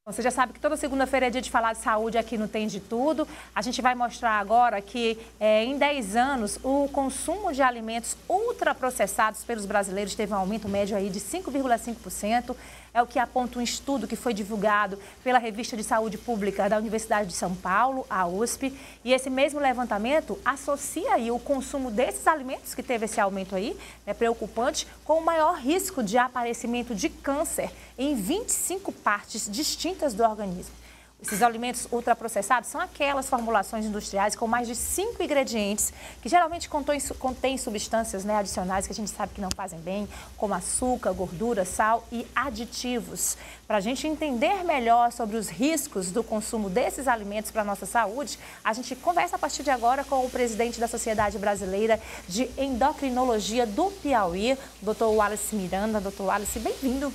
Você já sabe que toda segunda-feira é dia de falar de saúde aqui no Tem de Tudo. A gente vai mostrar agora que em 10 anos o consumo de alimentos ultraprocessados pelos brasileiros teve um aumento médio aí de 5,5%. É o que aponta um estudo que foi divulgado pela Revista de Saúde Pública da Universidade de São Paulo, a USP. E esse mesmo levantamento associa aí o consumo desses alimentos, que teve esse aumento aí, preocupante, com o maior risco de aparecimento de câncer em 25 partes distintas do organismo. Esses alimentos ultraprocessados são aquelas formulações industriais com mais de 5 ingredientes que geralmente contêm substâncias adicionais que a gente sabe que não fazem bem, como açúcar, gordura, sal e aditivos. Para a gente entender melhor sobre os riscos do consumo desses alimentos para a nossa saúde, a gente conversa a partir de agora com o presidente da Sociedade Brasileira de Endocrinologia do Piauí, Dr. Wallace Miranda. Dr. Wallace, bem-vindo.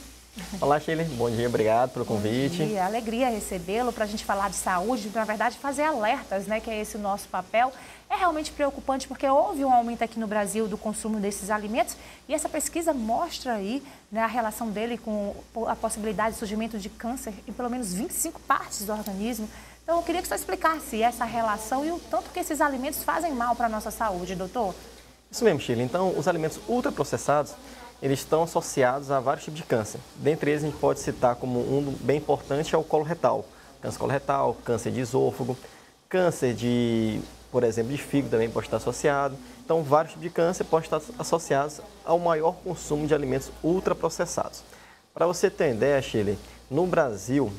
Olá, Sheila. Bom dia, obrigado pelo convite. Bom dia, alegria recebê-lo para a gente falar de saúde, na verdade fazer alertas, que é esse o nosso papel. É realmente preocupante porque houve um aumento aqui no Brasil do consumo desses alimentos e essa pesquisa mostra aí a relação dele com a possibilidade de surgimento de câncer em pelo menos 25 partes do organismo. Então eu queria que você explicasse essa relação e o tanto que esses alimentos fazem mal para a nossa saúde, doutor. Isso mesmo, Sheila. Então, os alimentos ultraprocessados, eles estão associados a vários tipos de câncer. Dentre eles, a gente pode citar como um bem importante é o coloretal. Câncer coloretal, câncer de esôfago, câncer de, por exemplo, de fígado também pode estar associado. Então, vários tipos de câncer podem estar associados ao maior consumo de alimentos ultraprocessados. Para você ter uma ideia, Sheila, no Brasil,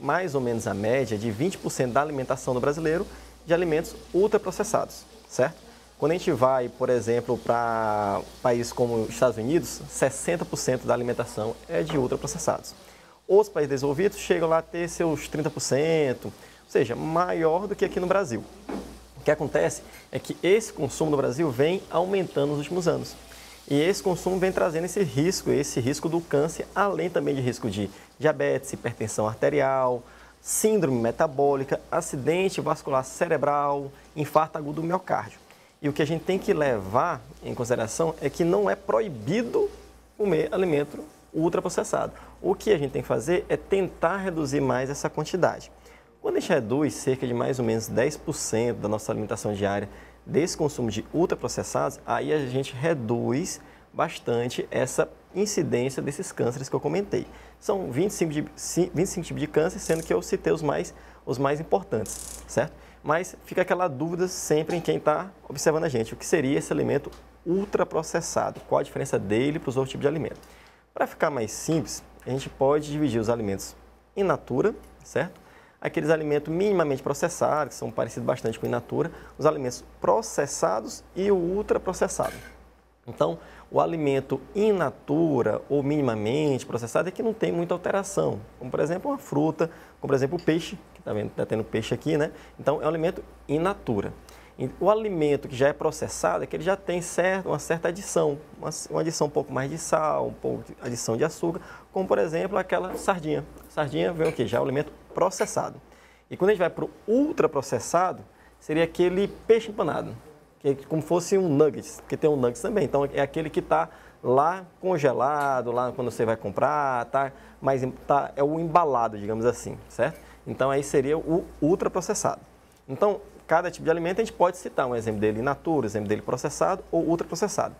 mais ou menos a média de 20% da alimentação do brasileiro de alimentos ultraprocessados, certo? Quando a gente vai, por exemplo, para países como os Estados Unidos, 60% da alimentação é de ultraprocessados. Os países desenvolvidos chegam lá a ter seus 30%, ou seja, maior do que aqui no Brasil. O que acontece é que esse consumo no Brasil vem aumentando nos últimos anos. E esse consumo vem trazendo esse risco do câncer, além também de risco de diabetes, hipertensão arterial, síndrome metabólica, acidente vascular cerebral, infarto agudo do miocárdio. E o que a gente tem que levar em consideração é que não é proibido comer alimento ultraprocessado. O que a gente tem que fazer é tentar reduzir mais essa quantidade. Quando a gente reduz cerca de mais ou menos 10% da nossa alimentação diária desse consumo de ultraprocessados, aí a gente reduz bastante essa incidência desses cânceres que eu comentei. São 25 tipos de câncer, sendo que eu citei os mais importantes, certo? Mas fica aquela dúvida sempre em quem está observando a gente. O que seria esse alimento ultraprocessado? Qual a diferença dele para os outros tipos de alimento? Para ficar mais simples, a gente pode dividir os alimentos in natura, certo? Aqueles alimentos minimamente processados, que são parecidos bastante com in natura, os alimentos processados e o ultraprocessado. Então, o alimento in natura ou minimamente processado é que não tem muita alteração, como por exemplo uma fruta, como por exemplo o peixe, que está tendo peixe aqui, né? Então é um alimento in natura. E o alimento que já é processado é que ele já tem uma certa adição, uma adição um pouco mais de sal, um pouco de adição de açúcar, como por exemplo aquela sardinha. Sardinha vem o quê? Já é um alimento processado. E quando a gente vai para o ultraprocessado, seria aquele peixe empanado, que é como fosse um nuggets, porque tem um nuggets também. Então é aquele que está lá congelado, lá quando você vai comprar, é o embalado, digamos assim, certo? Então aí seria o ultraprocessado. Então, cada tipo de alimento a gente pode citar um exemplo dele in natura, um exemplo dele processado ou ultraprocessado.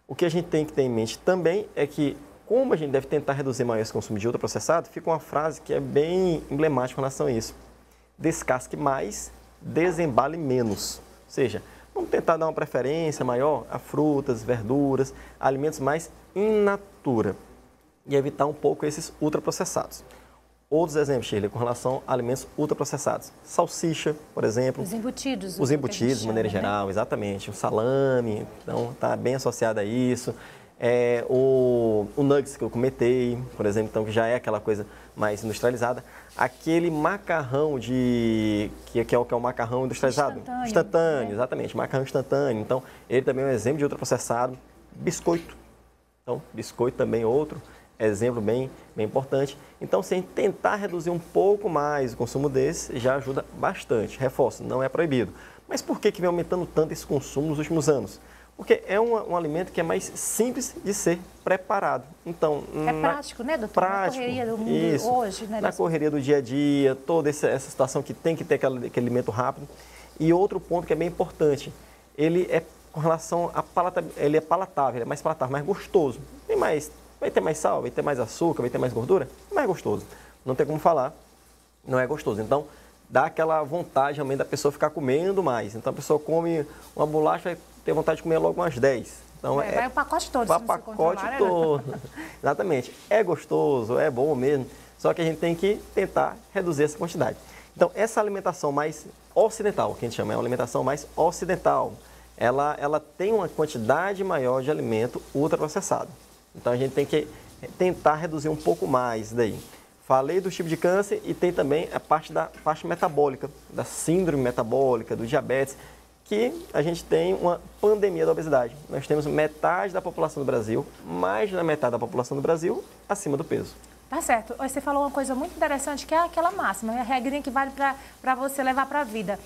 O que a gente tem que ter em mente também é que, como a gente deve tentar reduzir mais esse consumo de ultraprocessado, fica uma frase que é bem emblemática com relação a isso. Descasque mais, desembale menos. Ou seja, vamos tentar dar uma preferência maior a frutas, verduras, alimentos mais in natura e evitar um pouco esses ultraprocessados. Outros exemplos, Shirley, com relação a alimentos ultraprocessados. Salsicha, por exemplo. Os embutidos. Os embutidos, de maneira geral, exatamente. O salame, então está bem associado a isso. O nuggets que eu comentei, por exemplo, então, que já é aquela coisa mais industrializada. Aquele macarrão que é o macarrão industrializado. Instantâneo, exatamente. Macarrão instantâneo. Então, ele também é um exemplo de ultraprocessado. Biscoito. Então, biscoito também é outro exemplo bem importante. Então, se a gente tentar reduzir um pouco mais o consumo desse, já ajuda bastante. Reforço, não é proibido. Mas por que vem aumentando tanto esse consumo nos últimos anos? Porque é um alimento que é mais simples de ser preparado. Então, é prático, né, doutor? Prático, na correria do mundo isso, hoje, né? Na correria do dia a dia, toda essa situação que tem que ter aquele alimento rápido. E outro ponto que é bem importante, ele é com relação a ele é palatável, ele é mais palatável, mais gostoso. Vai ter mais sal, vai ter mais açúcar, vai ter mais gordura, é mais gostoso. Não tem como falar, não é gostoso. Então, dá aquela vontade realmente da pessoa ficar comendo mais. Então, a pessoa come uma bolacha, vai ter vontade de comer logo umas 10. Então, vai o pacote todo. O pacote todo. Exatamente. É gostoso, é bom mesmo, só que a gente tem que tentar reduzir essa quantidade. Então, essa alimentação mais ocidental, que a gente chama, é uma alimentação mais ocidental, ela tem uma quantidade maior de alimento ultraprocessado. Então, a gente tem que tentar reduzir um pouco mais daí. Falei do tipo de câncer e tem também a parte da parte metabólica, da síndrome metabólica, do diabetes, que a gente tem uma pandemia da obesidade. Nós temos metade da população do Brasil, mais da metade da população do Brasil, acima do peso. Tá certo. Você falou uma coisa muito interessante, que é aquela máxima, a regrinha que vale para você levar para a vida.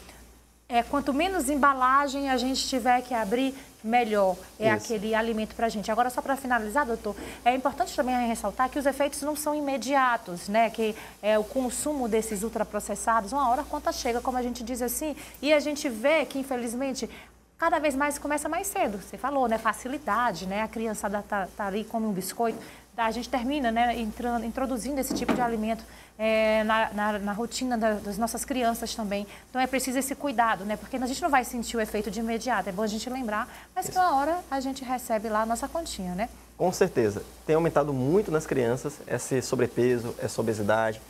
Quanto menos embalagem a gente tiver que abrir, melhor é aquele alimento para a gente. Agora, só para finalizar, doutor, é importante também ressaltar que os efeitos não são imediatos, né? Que o consumo desses ultraprocessados, uma hora a conta chega, como a gente diz assim, e a gente vê que, infelizmente, cada vez mais começa mais cedo. Você falou, né? Facilidade, né? A criançada tá ali, come um biscoito. A gente termina, né, introduzindo esse tipo de alimento na rotina das nossas crianças também. Então é preciso esse cuidado, né? Porque a gente não vai sentir o efeito de imediato. É bom a gente lembrar, mas que uma hora a gente recebe lá a nossa continha, né? Com certeza. Tem aumentado muito nas crianças esse sobrepeso, essa obesidade.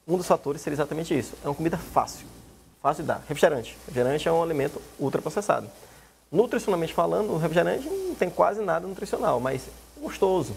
Um dos fatores seria exatamente isso. É uma comida fácil de dar. Refrigerante. Refrigerante é um alimento ultraprocessado. Nutricionalmente falando, o refrigerante não tem quase nada nutricional, mas é gostoso.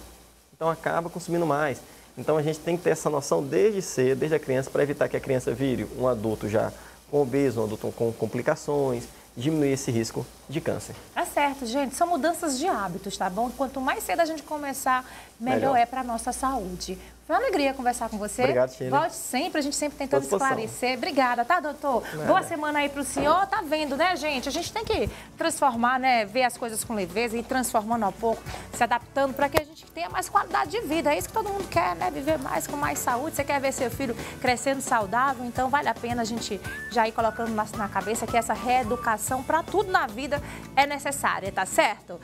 Então acaba consumindo mais. Então a gente tem que ter essa noção desde cedo, desde a criança, para evitar que a criança vire um adulto já com obeso, um adulto com complicações, diminuir esse risco de câncer. Tá certo, gente. São mudanças de hábitos, tá bom? Quanto mais cedo a gente começar, melhor é para a nossa saúde. Foi uma alegria conversar com você. Obrigado, Sheila. Volte sempre, a gente sempre tentando esclarecer. Obrigada, tá, doutor? Boa semana aí pro senhor. Tá vendo, né, gente? A gente tem que transformar, né, ver as coisas com leveza e ir transformando ao pouco, se adaptando para que a gente tenha mais qualidade de vida. É isso que todo mundo quer, né? Viver mais com mais saúde. Você quer ver seu filho crescendo saudável, então vale a pena a gente já ir colocando na cabeça que essa reeducação para tudo na vida é necessária, tá certo?